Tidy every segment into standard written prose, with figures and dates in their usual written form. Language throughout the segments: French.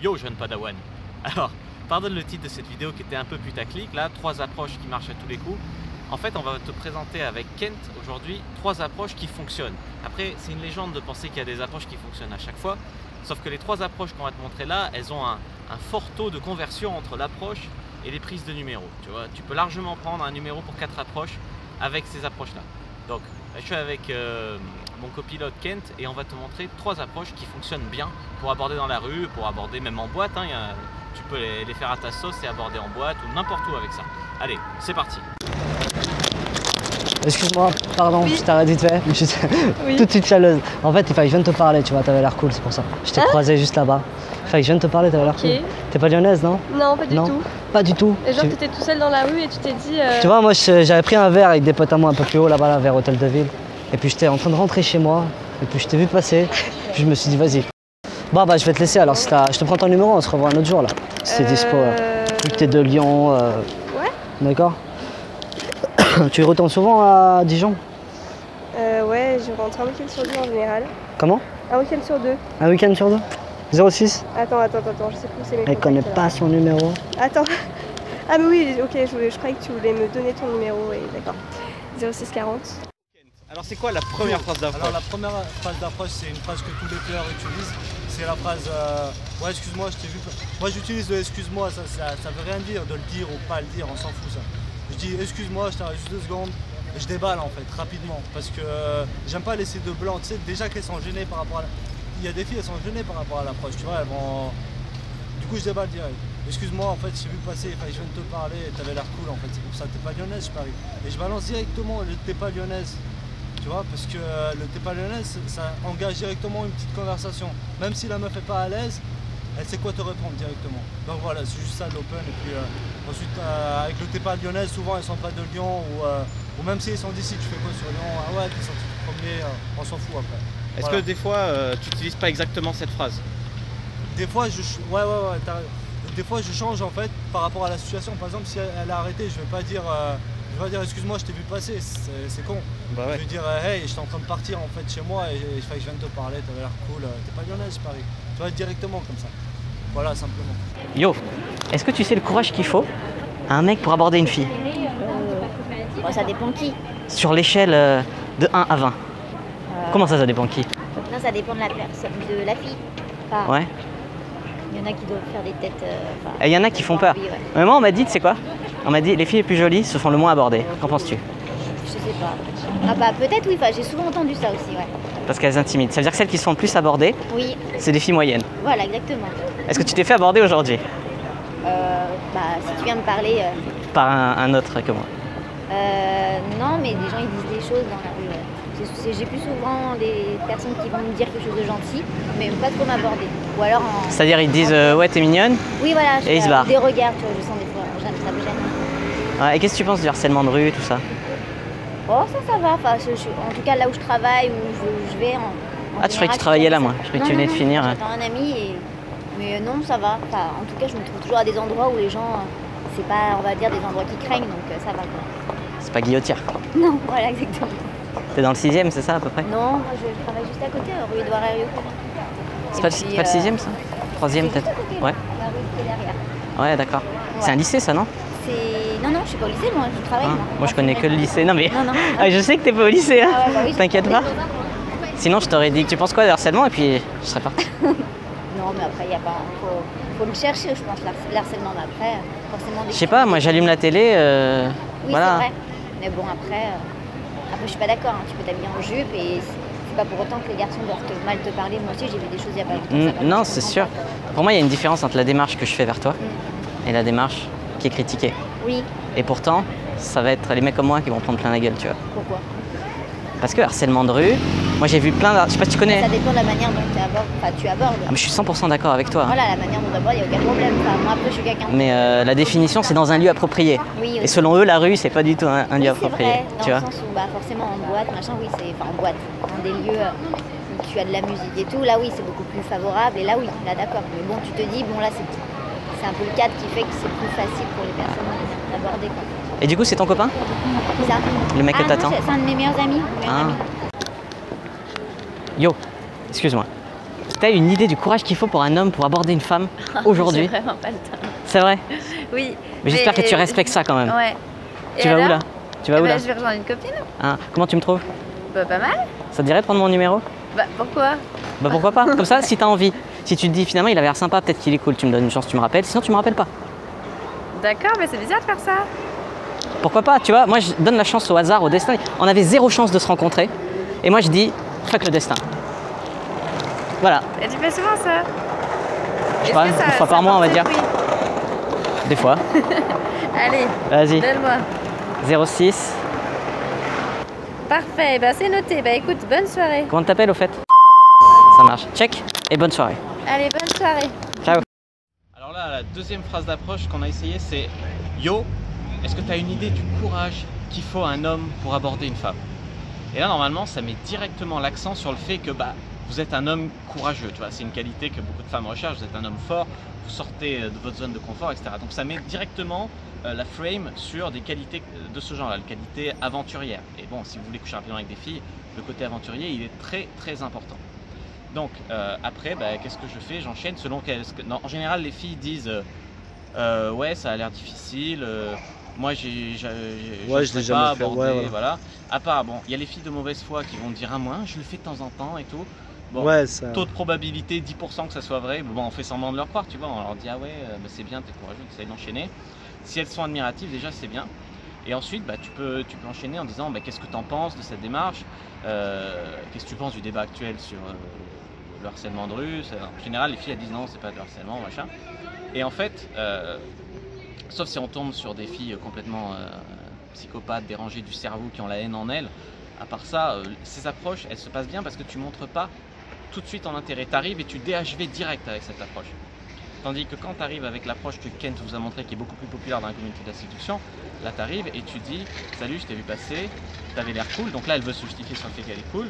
Yo jeune padawan. Alors, pardonne le titre de cette vidéo qui était un peu putaclic, là, 3 approches qui marchent à tous les coups. En fait, on va te présenter avec Kent aujourd'hui 3 approches qui fonctionnent. Après, c'est une légende de penser qu'il y a des approches qui fonctionnent à chaque fois, sauf que les 3 approches qu'on va te montrer là, elles ont un fort taux de conversion entre l'approche et les prises de numéros. Tu vois, tu peux largement prendre un numéro pour 4 approches avec ces approches-là. Donc, je suis avec mon copilote Kent et on va te montrer 3 approches qui fonctionnent bien pour aborder dans la rue, pour aborder même en boîte. Hein, tu peux les faire à ta sauce et aborder en boîte ou n'importe où avec ça. Allez, c'est parti. Excuse-moi, pardon, oui. Je t'arrête vite fait, mais je suis oui. Tout de suite chaleuse. En fait, il fallait que je vienne te parler, tu vois, t'avais l'air cool, c'est pour ça. Je t'ai croisé juste là-bas. Il fallait que je vienne te parler, t'avais l'air cool. T'es pas lyonnaise, non? Non, pas du tout. Pas du tout. Et genre, t'étais tout seul dans la rue et tu t'es dit... Tu vois, moi, j'avais pris un verre avec des potes à moi un peu plus haut, là-bas, là, vers Hôtel de Ville. Et puis, j'étais en train de rentrer chez moi. Et puis, je t'ai vu passer. Puis, je me suis dit, vas-y. Bon, bah, je vais te laisser, alors, si je te prends ton numéro, on se revoit un autre jour, là. Si t'es dispo, là. Vu que t'es de Lyon. Ouais. D'accord. Tu retournes souvent à Dijon? Ouais, je rentre un week-end sur 2 en général. Comment? Un week-end sur 2. Un week-end sur 2? 06? Attends, je sais plus, c'est mes Elle connaît pas son numéro. Attends. Ah mais oui, ok, je croyais que tu voulais me donner ton numéro, oui, d'accord. 0640. Alors c'est quoi la première phrase d'approche? Alors la première phrase d'approche, c'est une phrase que tous les players utilisent. C'est la phrase ouais, excuse-moi, je t'ai vu. Moi j'utilise le excuse-moi, ça veut rien dire de le dire ou pas le dire, on s'en fout ça. Je dis excuse-moi, je t'arrête juste 2 secondes. Je déballe en fait, rapidement, parce que j'aime pas laisser de blanc. Tu sais, déjà qu'elles sont gênées par rapport à il y a des filles, elles sont gênées par rapport à l'approche, tu vois, elles vont... Du coup, je déballe direct. Excuse-moi, en fait, j'ai vu passer, je viens de te parler, t'avais l'air cool, en fait, c'est pour ça, t'es pas lyonnaise, je parie. Et je balance directement le t'es pas lyonnaise, tu vois, parce que le t'es pas lyonnaise, ça engage directement une petite conversation. Même si la meuf est pas à l'aise, elle sait quoi te répondre directement. Donc voilà, c'est juste ça l'open. Et puis ensuite, avec le t'es pas lyonnaise, souvent elles sont pas de Lyon, ou même si elles sont d'ici, tu fais quoi sur Lyon? Ah ouais, t'es sorti du premier, on s'en fout après. Est-ce que des fois, tu n'utilises pas exactement cette phrase? Des fois, des fois, je change en fait par rapport à la situation. Par exemple, si elle a arrêté, je vais pas dire excuse-moi, je t'ai vu passer, c'est con. Bah ouais. Je vais dire hey, j'étais en train de partir en fait chez moi et il fallait que je vienne te parler, t'avais l'air cool, t'es pas lyonnaise, je parie. Tu vois, directement comme ça. Voilà, simplement. Yo, est-ce que tu sais le courage qu'il faut à un mec pour aborder une fille? Bon, ça dépend qui. Sur l'échelle de 1 à 20. Comment ça dépend qui? Non, ça dépend de la personne, de la fille. Enfin, ouais. Il y en a qui doivent faire des têtes... Il y en a qui font peur. Ouais. Mais moi, on m'a dit, tu sais quoi? On m'a dit, les filles les plus jolies se font le moins aborder. Qu'en penses-tu? Je sais pas. Ah bah peut-être oui, enfin, j'ai souvent entendu ça aussi, ouais. Parce qu'elles intimident. Ça veut dire que celles qui se font le plus aborder, oui, c'est des filles moyennes. Voilà, exactement. Est-ce que tu t'es fait aborder aujourd'hui? Bah si tu viens me parler... Par un autre que moi. Non, mais des gens ils disent des choses dans la rue. J'ai plus souvent des personnes qui vont me dire quelque chose de gentil, mais pas trop m'aborder. Ou alors en... C'est-à-dire ils disent ouais t'es mignonne. Oui voilà, et ils se barrent. Des regards, tu vois, je sens des fois, ça me gêne. Ouais, et qu'est-ce que tu penses du harcèlement de rue, tout ça? Oh ça va, enfin, en tout cas là où je travaille, où je vais en ah tu croyais que tu travaillais là moi, je croyais que tu venais de finir. J'attends un ami, mais non ça va. Enfin, en tout cas je me trouve toujours à des endroits où les gens, c'est pas on va dire des endroits qui craignent, donc ça va quoi. C'est pas Guillotière. Non, voilà exactement. T'es dans le 6e, c'est ça à peu près? Non, moi je travaille juste à côté, rue Édouard Herriot. C'est pas le 6e ça? 3e peut-être? Ouais. La rue qui est derrière. Ouais d'accord. Ouais. C'est un lycée ça non? Non, je suis pas au lycée moi, je travaille. Moi je connais que le lycée. Non mais non. Ah, je sais que t'es pas au lycée, hein. Ah ouais, bah oui, t'inquiète pas. Sinon je t'aurais dit que tu penses quoi de harcèlement et puis je serais parti. Non mais après il y a pas. Faut le chercher je pense, l'harcèlement, mais après forcément. Je sais pas, moi j'allume la télé. Oui voilà. C'est vrai. Mais bon après je suis pas d'accord, hein. Tu peux t'habiller en jupe et c'est pas pour autant que les garçons doivent mal te parler. Moi aussi j'ai vu des choses il y a pas longtemps. Non c'est sûr. Pour moi il y a une différence entre la démarche que je fais vers toi et la démarche qui est critiquée. Oui. Et pourtant ça va être les mecs comme moi qui vont prendre plein la gueule, tu vois. Pourquoi? Parce que harcèlement de rue, moi j'ai vu plein de... Je sais pas si tu connais. Ça dépend de la manière dont tu abordes. Ah, mais je suis 100% d'accord avec toi. Voilà, la manière dont tu abordes, il n'y a aucun problème. Enfin, moi après je suis quelqu'un. Mais la définition c'est dans un lieu approprié. Oui, et selon eux la rue c'est pas du tout un lieu approprié. Vrai, dans tu le vois sens où forcément en boîte, machin, oui, c'est en boîte, dans des lieux où tu as de la musique et tout, là oui c'est beaucoup plus favorable et là oui, là d'accord. Mais bon tu te dis, bon là c'est un peu le cadre qui fait que c'est plus facile pour les personnes d'aborder quoi. Et du coup c'est ton copain? C'est ça. Le mec que t'attends? C'est un de mes meilleurs amis. Yo, excuse-moi. tu as une idée du courage qu'il faut pour un homme pour aborder une femme aujourd'hui? J'ai vraiment pas le temps. C'est vrai? Oui. Mais j'espère que tu respectes ça quand même. Ouais. Tu vas où là? Tu vas où là? Je vais rejoindre une copine. Hein, comment tu me trouves? Bah, pas mal. Ça te dirait de prendre mon numéro? Bah, pourquoi? Bah pourquoi pas? Comme ça, si t'as envie. Si tu te dis finalement il a l'air sympa, peut-être qu'il est cool, tu me donnes une chance, tu me rappelles. Sinon tu me rappelles pas. D'accord, mais c'est bizarre de faire ça. Pourquoi pas? Tu vois, moi je donne la chance au hasard, au destin. On avait 0 chance de se rencontrer. Et moi je dis, fuck le destin. Voilà. Et tu fais souvent ça? Je sais pas, une fois par mois on va dire. Des fois. Allez, vas-y. donne-moi. 06. Parfait, bah c'est noté. Bah écoute, bonne soirée. Comment t'appelles au fait? Ça marche. Check et bonne soirée. Allez, bonne soirée. Ciao. Alors là, la deuxième phrase d'approche qu'on a essayé, c'est Yo, est-ce que tu as une idée du courage qu'il faut à un homme pour aborder une femme? Et là, normalement, ça met directement l'accent sur le fait que vous êtes un homme courageux. Tu vois, c'est une qualité que beaucoup de femmes recherchent. Vous êtes un homme fort, vous sortez de votre zone de confort, etc. Donc ça met directement la frame sur des qualités de ce genre-là, la qualité aventurière. Et bon, si vous voulez coucher rapidement avec des filles, le côté aventurier, il est très très important. Donc après, qu'est-ce que je fais? J'enchaîne selon en général, les filles disent ouais, ça a l'air difficile. Moi, je l'ai jamais fait. Ouais, voilà. À part, bon, il y a les filles de mauvaise foi qui vont dire à moi, je le fais de temps en temps et tout. Bon, Ouais, ça... taux de probabilité 10% que ça soit vrai. Bon, on fait semblant de leur croire, tu vois. On leur dit ah ouais, c'est bien, t'es courageux, t'essayes d'enchaîner. Si elles sont admiratives, déjà c'est bien. Et ensuite, tu peux enchaîner en disant qu'est-ce que tu en penses de cette démarche, qu'est-ce que tu penses du débat actuel sur le harcèlement de rue. En général, les filles elles disent non, c'est pas de harcèlement, machin. Et en fait, sauf si on tombe sur des filles complètement psychopathes, dérangées du cerveau, qui ont la haine en elles. À part ça, ces approches, elles se passent bien parce que tu montres pas tout de suite en intérêt. Tu arrives et tu DHV direct avec cette approche. Tandis que quand tu arrives avec l'approche que Kent vous a montré, qui est beaucoup plus populaire dans la communauté de la séduction, là tu arrives et tu dis salut, je t'ai vu passer, tu avais l'air cool. Donc là, elle veut se justifier sur le fait qu'elle est cool.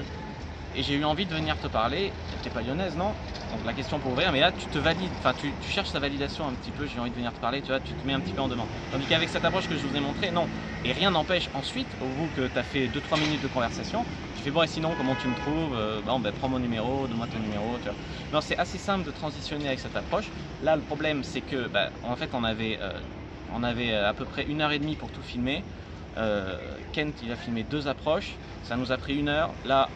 Et j'ai eu envie de venir te parler. Tu n'es pas lyonnaise, non? Donc la question pour ouvrir, mais là tu te valides, enfin tu cherches ta validation un petit peu, j'ai envie de venir te parler, tu vois, tu te mets un petit peu en demande. Tandis qu'avec cette approche que je vous ai montré, non. Et rien n'empêche ensuite, au bout que tu as fait 2-3 minutes de conversation, tu fais bon et sinon comment tu me trouves? Prends mon numéro, donne-moi ton numéro, tu vois. Non, c'est assez simple de transitionner avec cette approche. Là le problème c'est que en fait on avait à peu près 1h30 pour tout filmer. Kent il a filmé 2 approches, ça nous a pris 1 heure. Là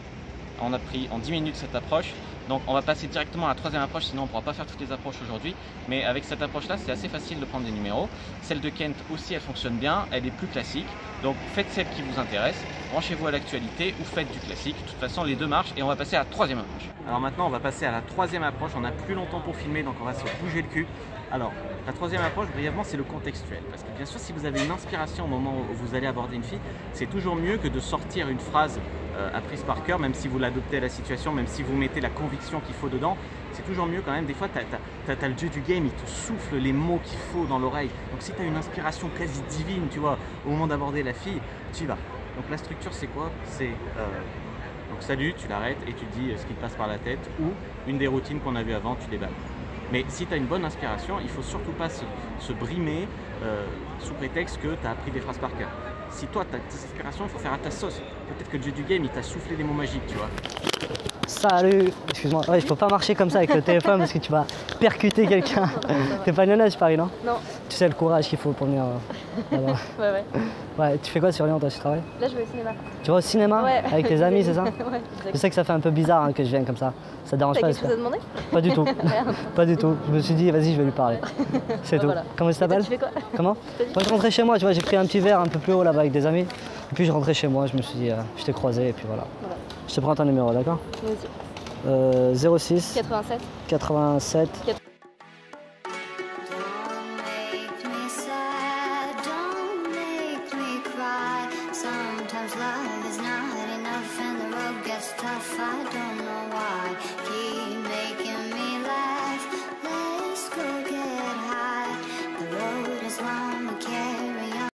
on a pris en 10 minutes cette approche. Donc on va passer directement à la 3e approche, sinon on ne pourra pas faire toutes les approches aujourd'hui. Mais avec cette approche-là, c'est assez facile de prendre des numéros. Celle de Kent aussi, elle fonctionne bien, elle est plus classique. Donc faites celle qui vous intéresse, branchez-vous à l'actualité ou faites du classique. De toute façon, les deux marchent et on va passer à la 3e approche. Alors maintenant, on va passer à la 3e approche. On n'a plus longtemps pour filmer, donc on va se bouger le cul. Alors, la 3e approche, brièvement, c'est le contextuel. Parce que bien sûr, si vous avez une inspiration au moment où vous allez aborder une fille, c'est toujours mieux que de sortir une phrase apprise par cœur, même si vous l'adoptez à la situation, même si vous mettez la conviction qu'il faut dedans. C'est toujours mieux quand même. Des fois, tu as le dieu du game, il te souffle les mots qu'il faut dans l'oreille. Donc si tu as une inspiration quasi divine, tu vois, au moment d'aborder la fille, tu y vas. Donc la structure, c'est quoi? C'est donc salut, tu l'arrêtes et tu dis ce qui te passe par la tête, ou une des routines qu'on a vues avant, tu déballes. Mais si tu as une bonne inspiration, il ne faut surtout pas se brimer sous prétexte que tu as appris des phrases par cœur. Si toi tu as tes inspirations, il faut faire à ta sauce. Peut-être que le dieu du game, il t'a soufflé des mots magiques, tu vois. Salut, excuse-moi, ouais, il faut pas marcher comme ça avec le téléphone parce que tu vas percuter quelqu'un. T'es pas lyonnaise, Paris, non? Non. Tu sais le courage qu'il faut pour venir là-bas. Ouais. Ouais, tu fais quoi sur Lyon, toi, tu travailles? Là, je vais au cinéma. Tu vas au cinéma? Ouais. Avec tes amis, c'est ça? Ouais, Je sais que ça fait un peu bizarre que je vienne comme ça. Ça te dérange t'as pas? quelque chose à demander? Pas du tout. Pas du tout. Je me suis dit, vas-y, je vais lui parler. C'est tout. Voilà. Comment ça s'appelle? Tu fais quoi? Comment? Moi, je rentrais chez moi, tu vois, j'ai pris un petit verre un peu plus haut là-bas avec des amis. Et puis je rentrais chez moi, je me suis dit, je t'ai croisé et puis voilà. Je te prends ton numéro, d'accord? Vas-y. 06 87 87 Sometimes love is not enough and the road gets tough. I don't know why. Keep